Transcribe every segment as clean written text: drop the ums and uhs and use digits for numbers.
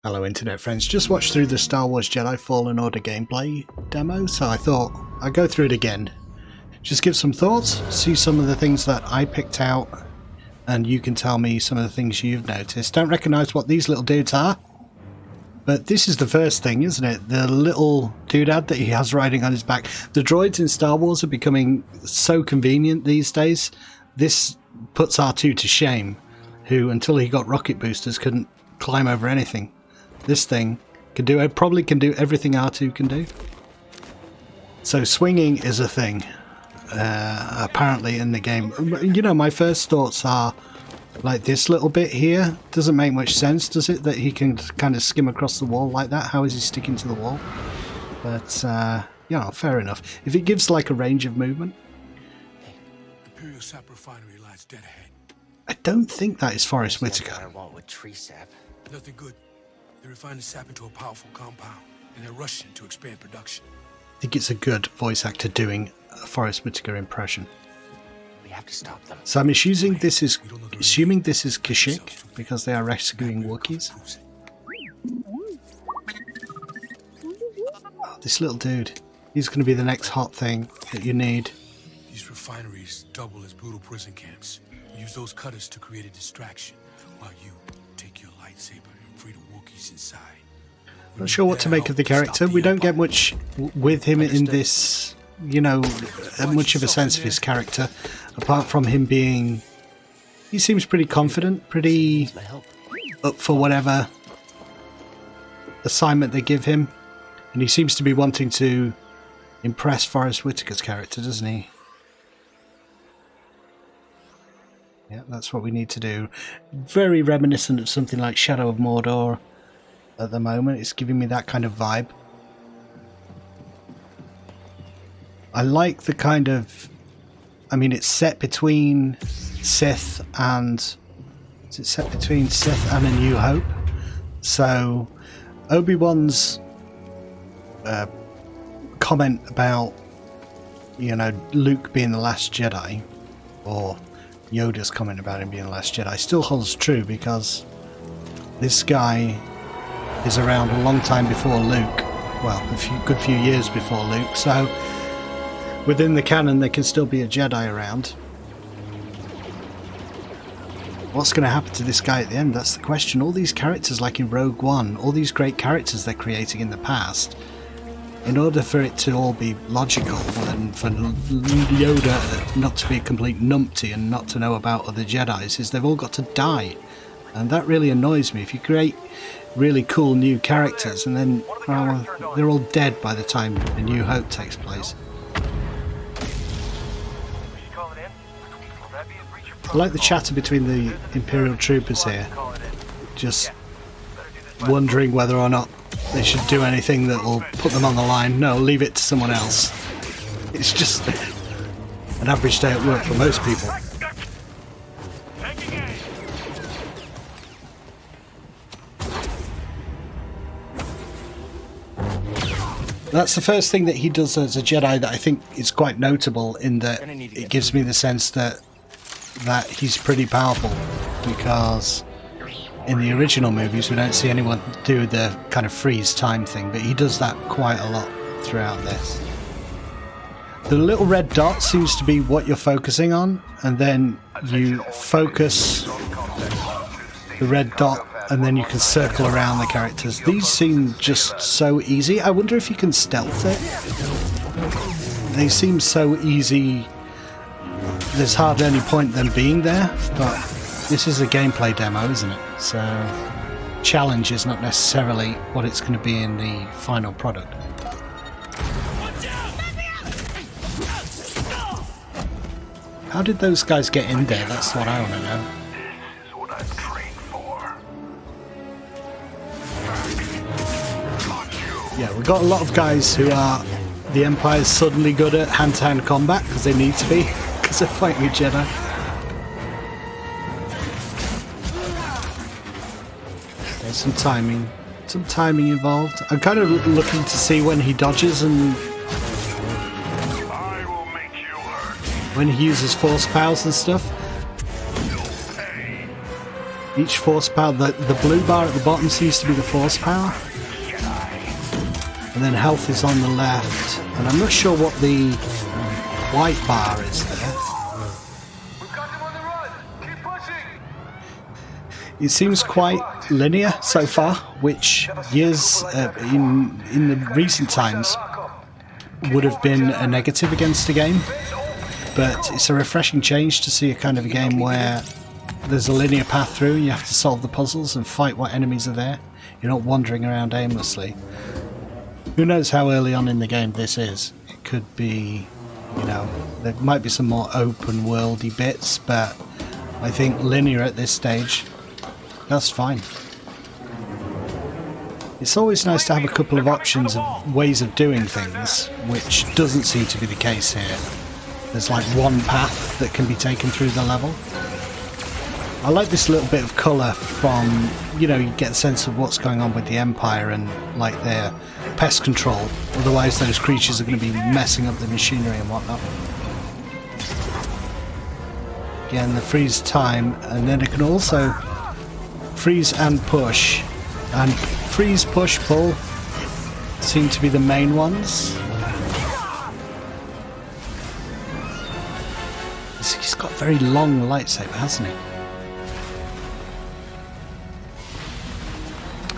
Hello internet friends, just watched through the Star Wars Jedi Fallen Order gameplay demo, so I thought I'd go through it again. Just give some thoughts, see some of the things that I picked out, and you can tell me some of the things you've noticed. Don't recognise what these little dudes are, but this is the first thing, isn't it? The little doodad that he has riding on his back. The droids in Star Wars are becoming so convenient these days. This puts R2 to shame, who until he got rocket boosters couldn't climb over anything. This thing can do, probably can do everything R2 can do. So swinging is a thing, apparently in the game. You know, my first thoughts are like this little bit here. Doesn't make much sense, does it? That he can kind of skim across the wall like that. How is he sticking to the wall? But, you know, fair enough. If it gives like a range of movement. Imperial sap refinery lies dead ahead. I don't think that is Forrest Whitaker. I want with tree sap. Nothing good. They refine the sap into a powerful compound, and they're rushing to expand production. I think it's a good voice actor doing a Forrest Whitaker impression. We have to stop them. So I'm assuming this is Kashyyyk because they are rescuing Wookiees. Oh, this little dude, he's going to be the next hot thing that you need. These refineries double as brutal prison camps. We use those cutters to create a distraction, while you take your lightsaber and free the Wookiees inside. Not sure what to make of the character. We don't get much with him in this, you know, much of a sense of his character, apart from him being, he seems pretty confident, pretty up for whatever assignment they give him, and he seems to be wanting to impress Forrest Whitaker's character, doesn't he? Yeah, that's what we need to do. Very reminiscent of something like Shadow of Mordor at the moment. It's giving me that kind of vibe. I like the kind of, I mean, it's set between Sith and, is it set between Sith and A New Hope? So Obi-Wan's comment about, you know, Luke being the last Jedi, or Yoda's comment about him being the last Jedi, still holds true, because this guy is around a long time before Luke. Well, a good few years before Luke, so within the canon there can still be a Jedi around. What's going to happen to this guy at the end? That's the question. All these characters, like in Rogue One, all these great characters they're creating in the past, in order for it to all be logical and for Yoda not to be a complete numpty and not to know about other Jedis, is they've all got to die. And that really annoys me. If you create really cool new characters and then, well, they're all dead by the time A New Hope takes place. I like the chatter between the Imperial troopers here, just wondering whether or not they should do anything that will put them on the line. No, leave it to someone else. It's just an average day at work for most people. That's the first thing that he does as a Jedi that I think is quite notable, in that it gives me the sense that he's pretty powerful, because in the original movies we don't see anyone do the kind of freeze time thing, but he does that quite a lot throughout this. The little red dot seems to be what you're focusing on, and then you focus the red dot and then you can circle around the characters. These seem just so easy. I wonder if you can stealth it. They seem so easy, there's hardly any point them being there, but this is a gameplay demo, isn't it? So challenge is not necessarily what it's going to be in the final product. How did those guys get in there? That's what I want to know. This is what I'm trained for. Yeah, we've got a lot of guys who are, the Empire's suddenly good at hand-to-hand combat, because they need to be, because they're fighting a Jedi. There's some timing involved. I'm kind of looking to see when he dodges and I will make you hurt. when he uses force powers and stuff. Each force power, the blue bar at the bottom seems to be the force power. And then health is on the left. And I'm not sure what the white bar is there. We've got him on the run. Keep pushing. It seems quite linear so far, which years in the recent times would have been a negative against a game. But it's a refreshing change to see a kind of a game where there's a linear path through and you have to solve the puzzles and fight what enemies are there. You're not wandering around aimlessly. Who knows how early on in the game this is? It could be, you know, there might be some more open worldy bits, but I think linear at this stage, that's fine. It's always nice to have a couple of options of ways of doing things, which doesn't seem to be the case here. There's like one path that can be taken through the level. I like this little bit of colour from, you know, you get a sense of what's going on with the Empire and like their pest control. Otherwise those creatures are going to be messing up the machinery and whatnot. Again, the freeze time, and then it can also freeze and push. And freeze, push, pull seem to be the main ones. He's got a very long lightsaber, hasn't he?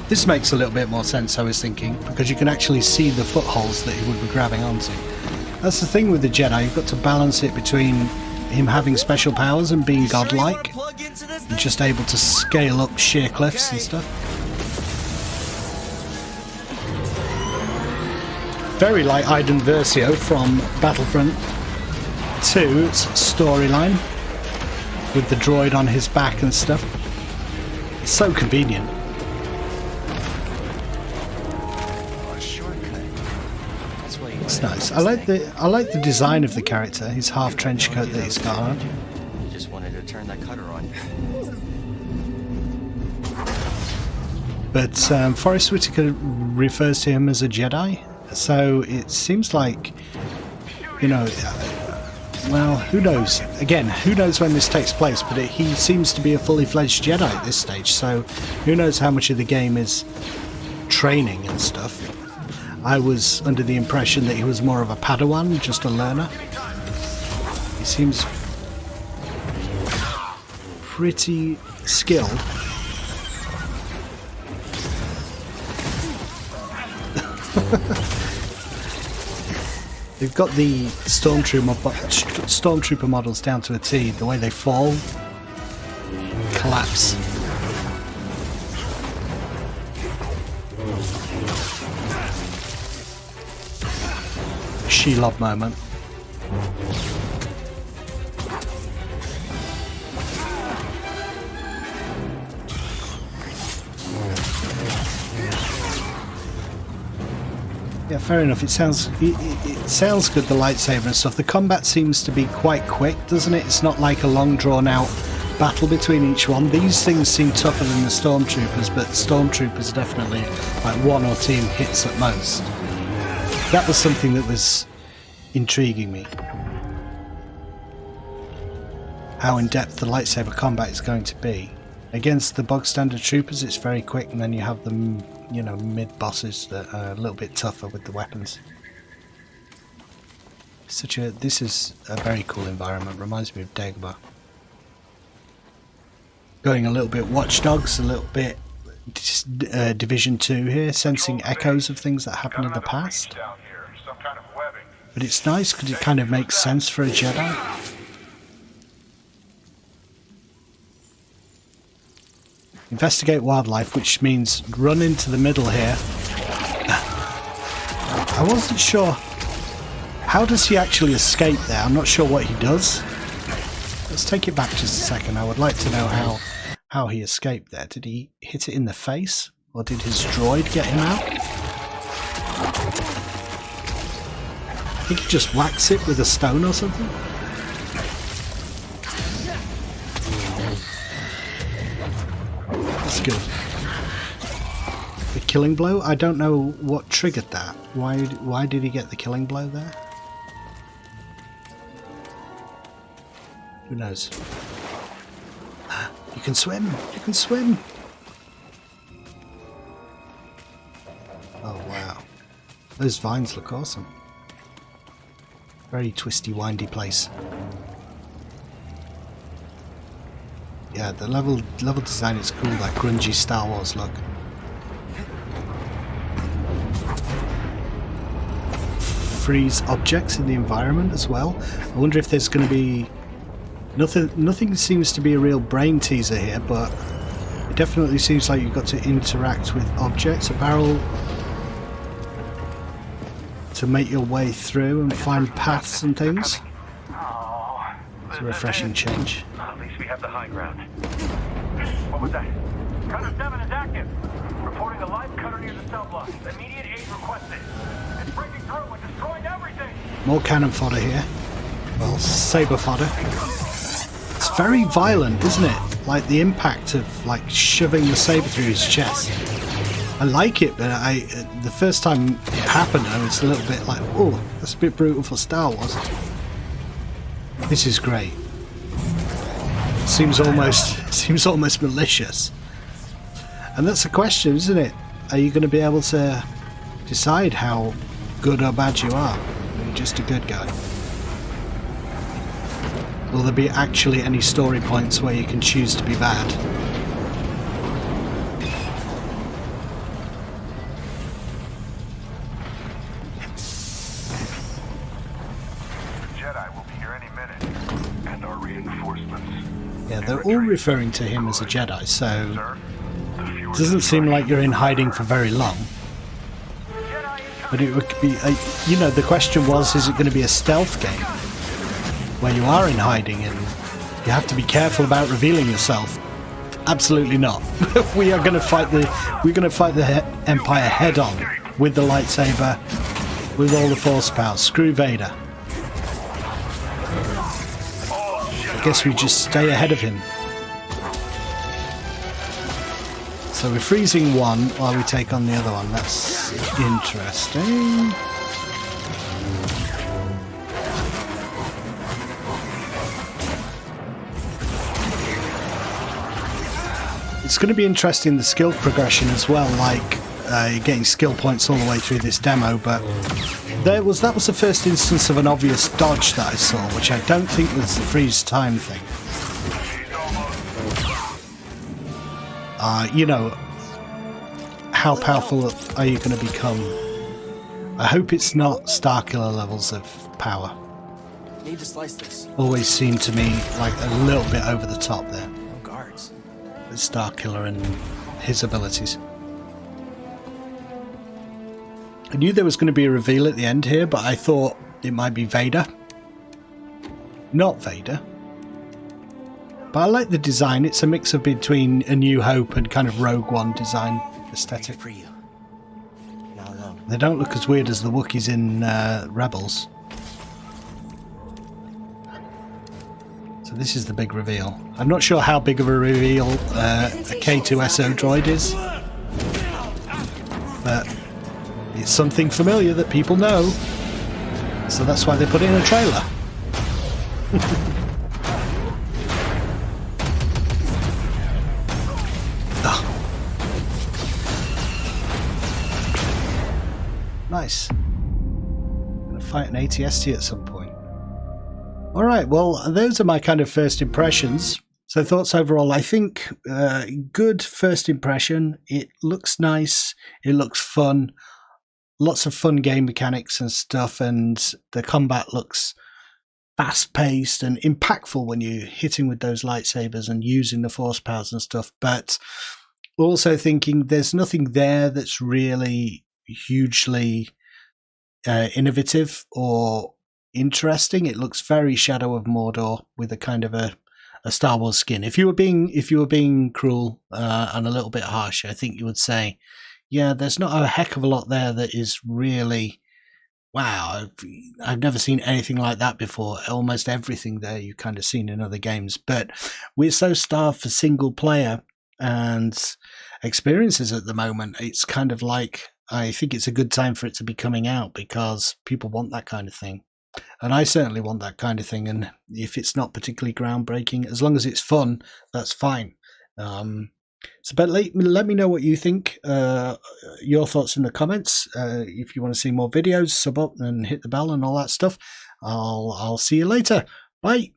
This makes a little bit more sense, I was thinking, because you can actually see the footholds that he would be grabbing onto. That's the thing with the Jedi, you've got to balance it between him having special powers and being godlike, and just able to scale up sheer cliffs and stuff. Very like Iden Versio from Battlefront 2's storyline, with the droid on his back and stuff. It's so convenient. It's nice. I like the design of the character. His half trench coat that he's got on. Just wanted to turn that cutter on. But Forrest Whitaker refers to him as a Jedi, so it seems like, you know, well, who knows? Again, who knows when this takes place? But he seems to be a fully fledged Jedi at this stage, so who knows how much of the game is training and stuff. I was under the impression that he was more of a Padawan, just a learner. He seems pretty skilled. They've got the stormtrooper models down to a T. The way they fall, collapse. Shelob moment. Yeah, fair enough. It sounds good, the lightsaber and stuff. The combat seems to be quite quick, doesn't it? It's not like a long drawn out battle between each one. These things seem tougher than the stormtroopers, but stormtroopers definitely like one or two hits at most. That was something that was intriguing me. How in depth the lightsaber combat is going to be. Against the bog standard troopers it's very quick, and then you have the, you know, mid bosses that are a little bit tougher with the weapons. This is a very cool environment, reminds me of Dagobah. Going a little bit Watch Dogs, a little bit Division 2 here, sensing echoes of things that happened in the past. But it's nice because it kind of makes sense for a Jedi. Investigate wildlife, which means run into the middle here. I wasn't sure. How does he actually escape there? I'm not sure what he does. Let's take it back just a second. I would like to know how he escaped there. Did he hit it in the face? Or did his droid get him out? I think he just whacks it with a stone or something. That's good. The killing blow? I don't know what triggered that. Why did he get the killing blow there? Who knows? You can swim! You can swim! Oh wow. Those vines look awesome. Very twisty, windy place. Yeah, the level design is cool, that grungy Star Wars look. Freeze objects in the environment as well. I wonder if there's going to be... Nothing seems to be a real brain teaser here, but it definitely seems like you've got to interact with objects. A barrel to make your way through and find paths and things. It's a refreshing change. At least we have the high ground. What was that? Cutter 7 is active. Reporting a live cutter near the cell block. Immediate aid requested. It's breaking through and destroying everything. More cannon fodder here. Well, saber fodder. It's very violent, isn't it? Like the impact of like shoving the saber through his chest. I like it, but the first time it happened, I was a little bit like, oh, that's a bit brutal for Star Wars. This is great. Seems almost malicious. And that's the question, isn't it? Are you going to be able to decide how good or bad you are? Or you're just a good guy? Will there be actually any story points where you can choose to be bad? Jedi will be here any minute. And our reinforcements. Yeah, they're all referring to him as a Jedi, so it doesn't seem like you're in hiding for very long. But it would be, you know, the question was, is it going to be a stealth game where you are in hiding and you have to be careful about revealing yourself? Absolutely not. We're going to fight the Empire head on with the lightsaber, with all the Force powers. Screw Vader. I guess we just stay ahead of him. So we're freezing one while we take on the other one. That's interesting. It's going to be interesting, the skill progression as well, like you're getting skill points all the way through this demo, but that was the first instance of an obvious dodge that I saw, which I don't think was the freeze time thing. You know, how powerful are you going to become? I hope it's not Starkiller levels of power. Need to slice this. Always seemed to me like a little bit over the top there. No guards. With Starkiller and his abilities. I knew there was going to be a reveal at the end here, but I thought it might be Vader. Not Vader. But I like the design. It's a mix of between A New Hope and kind of Rogue One design aesthetic. For you. Not alone. They don't look as weird as the Wookiees in Rebels. So this is the big reveal. I'm not sure how big of a reveal a K2SO droid is. But it's something familiar that people know. So that's why they put it in a trailer. Nice. Gonna fight an ATST at some point. Alright, well, those are my kind of first impressions. So thoughts overall, I think good first impression. It looks nice, it looks fun, lots of fun game mechanics and stuff, and the combat looks fast-paced and impactful when you're hitting with those lightsabers and using the force powers and stuff, but also thinking there's nothing there that's really hugely innovative or interesting. It looks very Shadow of Mordor with a kind of a Star Wars skin. If you were being cruel and a little bit harsh, I think you would say, yeah, there's not a heck of a lot there that is really, wow, I've never seen anything like that before. Almost everything there you've kind of seen in other games, but we're so starved for single player and experiences at the moment. It's kind of like, I think it's a good time for it to be coming out because people want that kind of thing. And I certainly want that kind of thing. And if it's not particularly groundbreaking, as long as it's fun, that's fine. But let me know what you think, your thoughts in the comments. If you want to see more videos, sub up and hit the bell and all that stuff. I'll see you later. Bye.